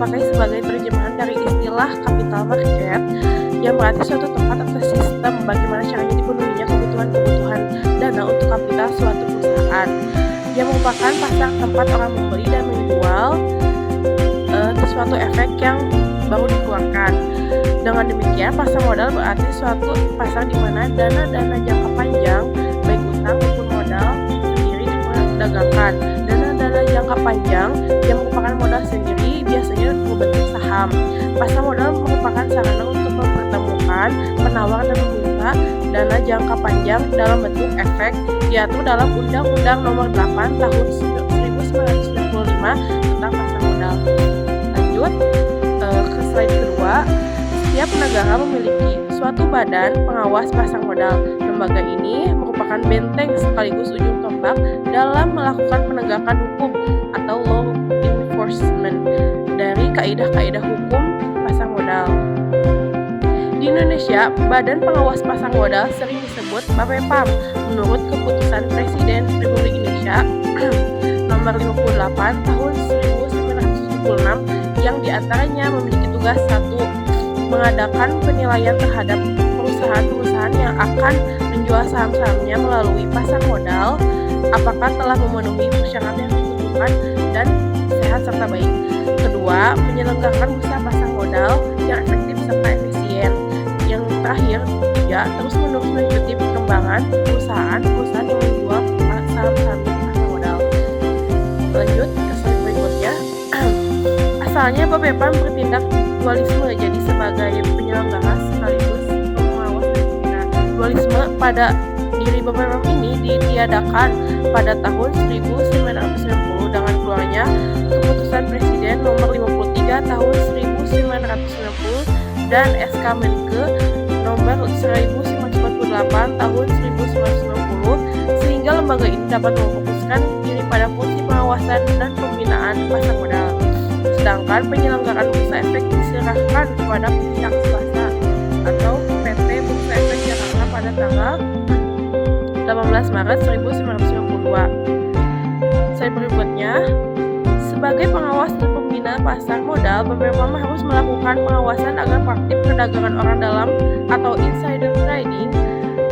dipakai sebagai terjemahan dari istilah capital market yang berarti suatu tempat atau sistem bagaimana caranya dipenuhinya kebutuhan dana untuk kapital suatu perusahaan, yang merupakan pasar tempat orang membeli dan menjual suatu efek yang baru dikeluarkan. Dengan demikian, pasar modal berarti suatu pasar di mana dana-dana jangka panjang, baik utang maupun modal sendiri diperdagangkan. Dana-dana jangka panjang yang merupakan modal sendiri biasanya berbentuk saham. Pasar modal merupakan sarana untuk mempertemukan penawar dan peminta dana jangka panjang dalam bentuk efek diatur dalam Undang-Undang Nomor 8 Tahun 1995 tentang pasar modal. Lanjut ke slide kedua. Setiap negara memiliki suatu badan pengawas pasar modal. Lembaga ini merupakan benteng sekaligus ujung tombak dalam melakukan penegakan hukum atau law enforcement dari kaidah-kaidah hukum pasar modal. Di Indonesia, Badan Pengawas Pasar Modal sering disebut BAPEPAM menurut Keputusan Presiden Republik Indonesia Nomor 58 Tahun 1976 yang diantaranya memiliki tugas 1. Mengadakan penilaian terhadap perusahaan-perusahaan yang akan menjual saham-sahamnya melalui pasar modal, apakah telah memenuhi syarat yang ditentukan dan sehat serta baik. Kedua, menyelenggarakan bursa pasar modal yang efektif serta efisien. Yang terakhir, tiga, terus-menerus mengikuti perkembangan perusahaan-perusahaan yang menjual saham-saham pasar modal. Lanjut ke slide berikutnya. Asalnya BAPEPAM bertindak dualisme, jadi sebagai penyelenggara sekaligus pengawas dan pembina. Dualisme pada diri BAPEPAM ini ditiadakan pada tahun 1990 dengan keluarnya Keputusan Presiden Nomor 53 Tahun 1990 dan SK Menkeu Nomor 1948 Tahun 1990, sehingga lembaga ini dapat memfokuskan diri pada fungsi pengawasan dan pembinaan pasar modal. Sedangkan penyelenggaraan bursa efek diserahkan kepada pihak swasta atau PT Bursa Efek Jakarta pada tanggal 18 Maret 1992. Slide berikutnya, sebagai pengawas dan pembina pasar modal, BAPEPAM harus melakukan pengawasan agar praktik perdagangan orang dalam atau insider trading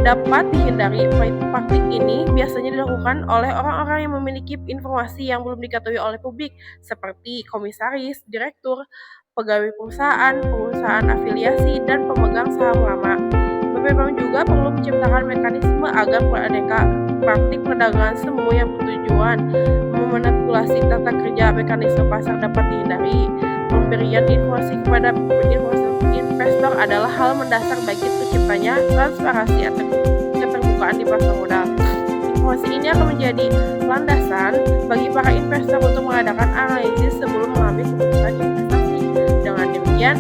dapat dihindari. Praktik ini biasanya dilakukan oleh orang-orang yang memiliki informasi yang belum diketahui oleh publik, seperti komisaris, direktur, pegawai perusahaan afiliasi, dan pemegang saham lama. BAPEPAM juga perlu menciptakan mekanisme agar praktik perdagangan semu yang bertujuan memanipulasi tata kerja mekanisme pasar dapat dihindari. Pemberian informasi kepada investor adalah hal mendasar bagi terciptanya transparansi atau keterbukaan di pasar modal. Informasi ini akan menjadi landasan bagi para investor untuk mengadakan analisis sebelum mengambil keputusan investasi. Dengan demikian,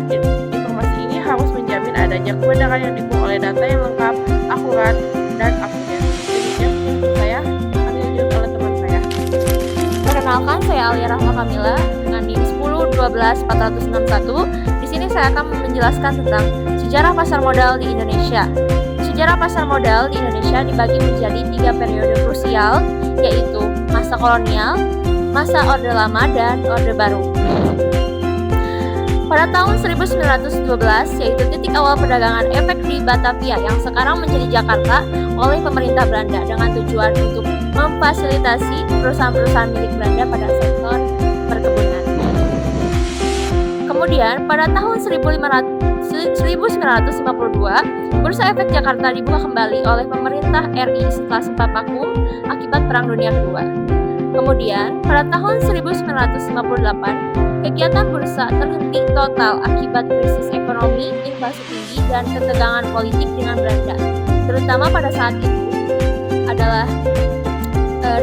informasi ini harus menjamin adanya kebenaran yang didukung oleh data yang lengkap, akurat, dan up-to-date. Demikian saya akan dilanjut oleh teman saya. Perkenalkan, saya Alia Rahma Kamila dengan NIM 10-12-461. Di sini saya akan menjelaskan tentang sejarah pasar modal di Indonesia. Sejarah pasar modal di Indonesia dibagi menjadi 3 periode krusial, yaitu masa kolonial, masa Orde Lama, dan Orde Baru. Pada tahun 1912, yaitu titik awal perdagangan efek di Batavia yang sekarang menjadi Jakarta oleh pemerintah Belanda dengan tujuan untuk memfasilitasi perusahaan-perusahaan milik Belanda pada sektor perkebunan. Kemudian, pada tahun 1952, Bursa Efek Jakarta dibuka kembali oleh pemerintah RI setelah sempat vakum akibat Perang Dunia Kedua. Kemudian, pada tahun 1958, kegiatan bursa terhenti total akibat krisis ekonomi, inflasi tinggi, dan ketegangan politik dengan Belanda. Terutama pada saat itu adalah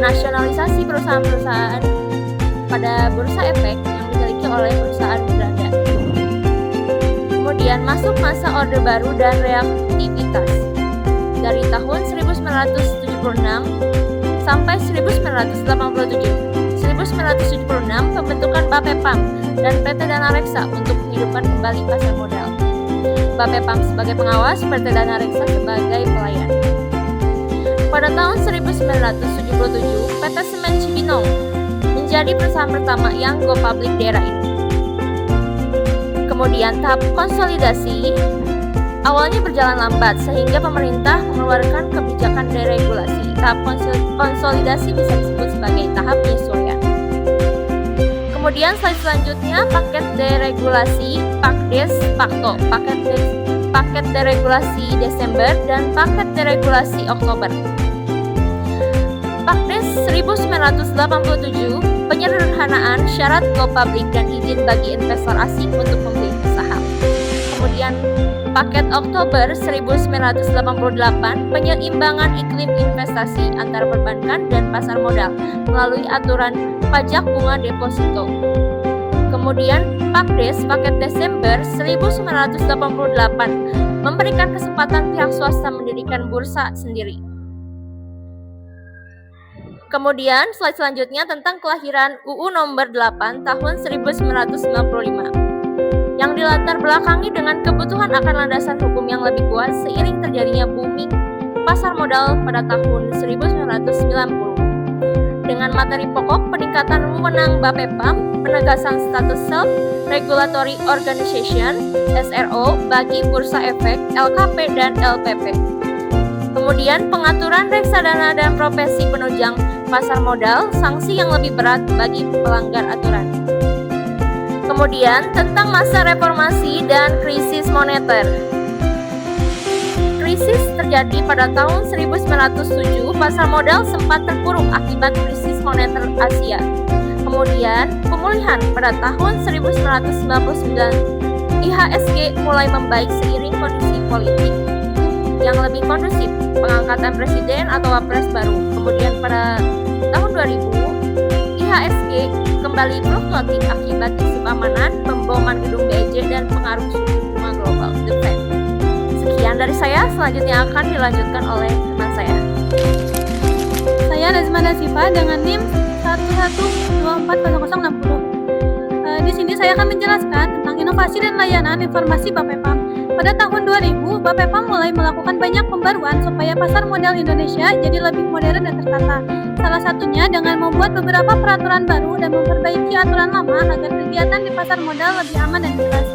nasionalisasi perusahaan-perusahaan pada bursa efek yang dimiliki oleh perusahaan Belanda. Kemudian masuk masa Orde Baru dan reaktivitas. Dari tahun 1976 sampai 1987. 1976 pembentukan BAPEPAM dan PT Dana Reksa untuk menghidupkan kembali pasar modal. BAPEPAM sebagai pengawas, PT Dana Reksa sebagai pelayan. Pada tahun 1977, PT Semen Cibinong menjadi perusahaan pertama yang go public di era ini. Kemudian tahap konsolidasi awalnya berjalan lambat sehingga pemerintah mengeluarkan kebijakan deregulasi. Tahap konsolidasi bisa disebut sebagai tahap penyesuaian. Kemudian slide selanjutnya paket deregulasi, Pakdes, Pakto, paket deregulasi Desember dan paket deregulasi Oktober. Pakdes 1987 penyederhanaan syarat go public dan izin bagi investor asing untuk membeli saham. Kemudian paket Oktober 1988 penyeimbangan iklim investasi antara perbankan dan pasar modal melalui aturan pajak bunga deposito. Kemudian Pakdes paket Desember 1988 memberikan kesempatan pihak swasta mendirikan bursa sendiri. Kemudian slide selanjutnya tentang kelahiran UU nomor 8 tahun 1995 yang dilatar belakangi dengan kebutuhan akan landasan hukum yang lebih kuat seiring terjadinya booming pasar modal pada tahun 1990. Dengan materi pokok peningkatan wewenang Bapepam, penegasan status Self-Regulatory Organization (SRO) bagi Bursa Efek, LKP dan LPP. Kemudian pengaturan reksadana dan profesi penunjang pasar modal, sanksi yang lebih berat bagi pelanggar aturan. Kemudian tentang masa reformasi dan krisis moneter. Krisis terjadi pada tahun 1907, pasar modal sempat terpuruk akibat krisis moneter Asia. Kemudian pemulihan pada tahun 1999, IHSG mulai membaik seiring kondisi politik yang lebih kondusif, pengangkatan presiden atau wapres baru. Kemudian pada tahun 2000, IHSG kembali fluktuatif akibat isu keamanan, pemboman gedung BEJ dan pengaruh suku bunga global, The Fed. Sekian dari saya, selanjutnya akan dilanjutkan oleh teman saya. Saya Nazma Nasifa dengan NIM 11240060. Di sini saya akan menjelaskan tentang inovasi dan layanan informasi Bapepam. Pada tahun 2000, Bapepam mulai melakukan banyak pembaruan supaya pasar modal Indonesia jadi lebih modern dan tertata. Salah satunya dengan membuat beberapa peraturan baru dan memperbaiki aturan lama agar kegiatan di pasar modal lebih aman dan jelas.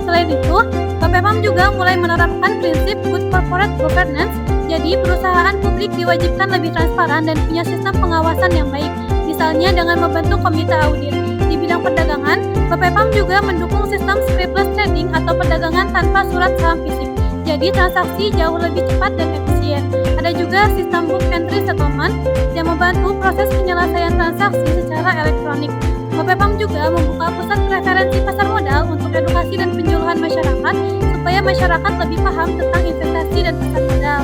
Selain itu, Bapepam juga mulai menerapkan prinsip good corporate governance, jadi perusahaan publik diwajibkan lebih transparan dan punya sistem pengawasan yang baik, misalnya dengan membentuk komite audit. Di bidang perdagangan, Bapepam juga mendukung sistem scriptless trading atau perdagangan tanpa surat saham fisik, jadi transaksi jauh lebih cepat dan efisien. Ada juga sistem book entry settlement yang membantu proses penyelesaian transaksi secara elektronik. Bapepam juga membuka pusat preferensi pasar modal untuk edukasi dan penyuluhan masyarakat supaya masyarakat lebih paham tentang investasi dan pasar modal.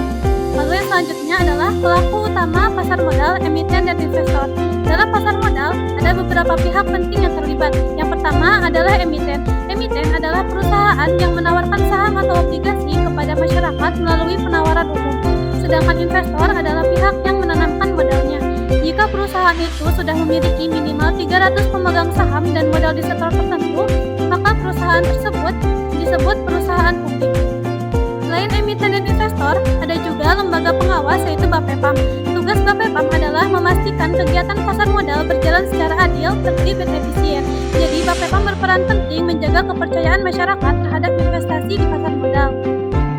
Lalu yang selanjutnya adalah pelaku utama pasar modal, emiten dan investor. Dalam pasar modal, ada beberapa pihak penting yang terlibat. Yang pertama adalah emiten. Emiten adalah perusahaan yang menawarkan saham atau obligasi kepada masyarakat melalui penawaran umum. Sedangkan investor adalah pihak yang menanamkan modalnya. Jika perusahaan itu sudah memiliki minimal 300 pemegang saham dan modal di sektor tertentu, maka perusahaan tersebut disebut perusahaan publik. Selain emiten dan investor, ada juga lembaga pengawas yaitu Bapepam. Tugas Bapepam adalah memastikan kegiatan pasar modal berjalan secara adil, tertib, dan efisien. Jadi Bapepam berperan penting menjaga kepercayaan masyarakat terhadap investasi di pasar modal.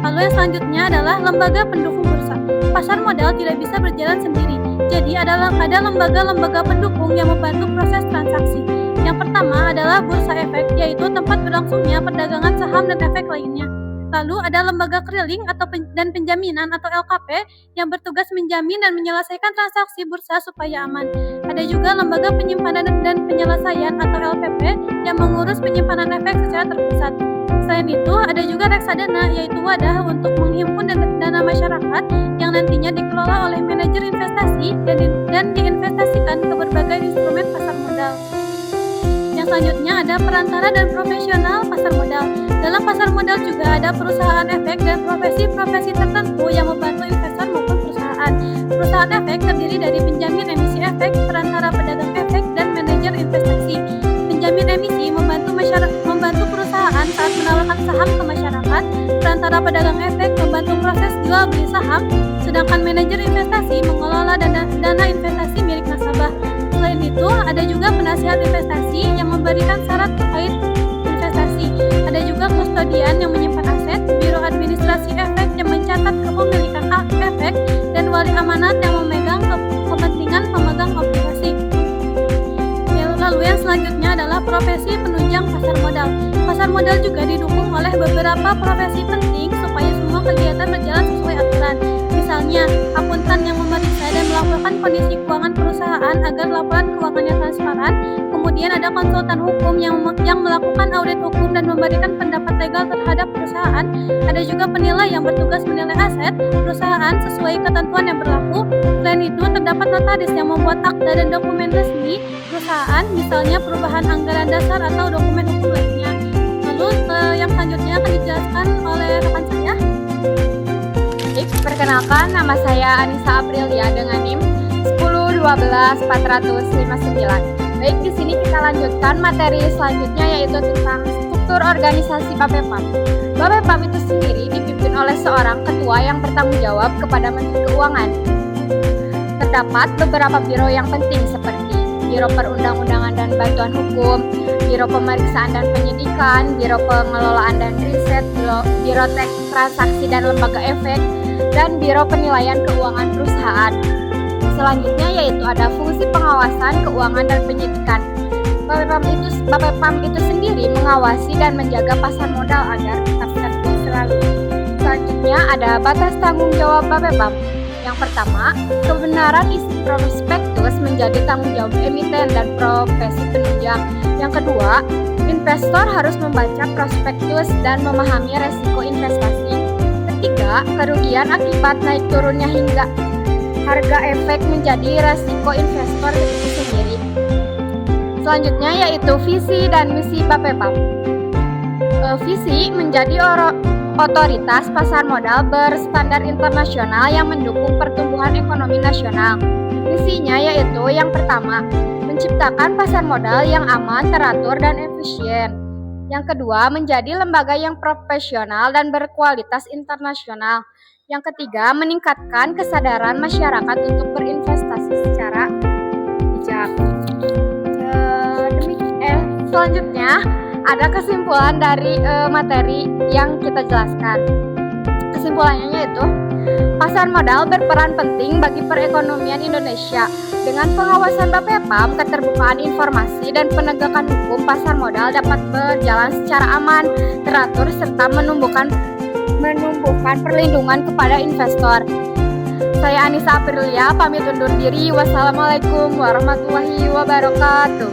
Lalu yang selanjutnya adalah lembaga pendukung bursa. Pasar modal tidak bisa berjalan sendiri. Jadi ada lembaga-lembaga pendukung yang membantu proses transaksi. Yang pertama adalah Bursa Efek, yaitu tempat berlangsungnya perdagangan saham dan efek lainnya. Lalu ada lembaga keliling dan penjaminan atau LKP yang bertugas menjamin dan menyelesaikan transaksi bursa supaya aman. Ada juga lembaga penyimpanan dan penyelesaian atau LPP yang mengurus penyimpanan efek secara terpusat. Selain itu, ada juga reksadana, yaitu wadah untuk menghimpun dana masyarakat yang nantinya dikelola oleh manajer investasi dan diinvestasikan ke berbagai instrumen pasar modal. Yang selanjutnya ada perantara dan profesional pasar modal. Dalam pasar modal juga ada perusahaan efek dan profesi-profesi tertentu yang membantu investor maupun perusahaan. Perusahaan efek terdiri dari penjamin emisi efek, perantara pedagang efek, dan manajer investasi. Penjamin emisi membantu perusahaan saat menawarkan saham ke masyarakat. Perantara pedagang efek membantu proses jual beli saham, sedangkan manajer investasi mengelola dana investasi milik nasabah. Selain itu, ada juga penasihat investasi yang memberikan syarat terkait investasi. Ada Kejadian yang menyimpan aset, Biro Administrasi Efek yang mencatat kepemilikan efek, dan wali amanat yang memegang kepentingan pemegang obligasi. Lalu yang selanjutnya adalah profesi penunjang pasar modal. Pasar modal juga didukung oleh beberapa profesi penting supaya semua kegiatan berjalan sesuai aturan. Misalnya, akuntan yang memeriksa dan melaporkan kondisi keuangan perusahaan agar laporan keuangannya transparan. Kemudian ada konsultan hukum yang melakukan audit hukum dan memberikan pendapat legal terhadap perusahaan. Ada juga penilai yang bertugas menilai aset perusahaan sesuai ketentuan yang berlaku. Selain itu, terdapat notaris yang membuat akta dan dokumen resmi perusahaan, misalnya perubahan anggaran dasar atau dokumen hukum lainnya. Lalu yang selanjutnya akan dijelaskan oleh rekan saya. Perkenalkan, nama saya Anissa Aprilia dengan NIM 10-12-459. Baik, di sini kita lanjutkan materi selanjutnya yaitu tentang struktur organisasi Bapepam. Bapepam itu sendiri dipimpin oleh seorang ketua yang bertanggung jawab kepada Menteri Keuangan. Terdapat beberapa biro yang penting seperti Biro Perundang-undangan dan Bantuan Hukum, Biro Pemeriksaan dan Penyidikan, Biro Pengelolaan dan Riset, Biro Transaksi dan Lembaga Efek, dan Biro Penilaian Keuangan Perusahaan. Selanjutnya yaitu ada fungsi pengawasan keuangan dan penyidikan. Bapepam itu sendiri mengawasi dan menjaga pasar modal agar tetap tertib selalu. Selanjutnya ada batas tanggung jawab Bapepam. Yang pertama, kebenaran isi prospektus menjadi tanggung jawab emiten dan profesi penunjang. Yang kedua, investor harus membaca prospektus dan memahami resiko investasi. Ketiga, kerugian akibat naik turunnya hingga harga efek menjadi resiko investor itu sendiri. Selanjutnya yaitu visi dan misi Bapepam. Visi menjadi otoritas pasar modal berstandar internasional yang mendukung pertumbuhan ekonomi nasional. Misinya yaitu yang pertama, menciptakan pasar modal yang aman, teratur, dan efisien. Yang kedua, menjadi lembaga yang profesional dan berkualitas internasional. Yang ketiga, meningkatkan kesadaran masyarakat untuk berinvestasi secara bijak. Selanjutnya, ada kesimpulan dari materi yang kita jelaskan. Kesimpulannya yaitu, pasar modal berperan penting bagi perekonomian Indonesia. Dengan pengawasan Bapepam, keterbukaan informasi, dan penegakan hukum, pasar modal dapat berjalan secara aman, teratur, serta menumbuhkan perlindungan kepada investor. Saya Anissa Aprilia, pamit undur diri. Wassalamualaikum warahmatullahi wabarakatuh.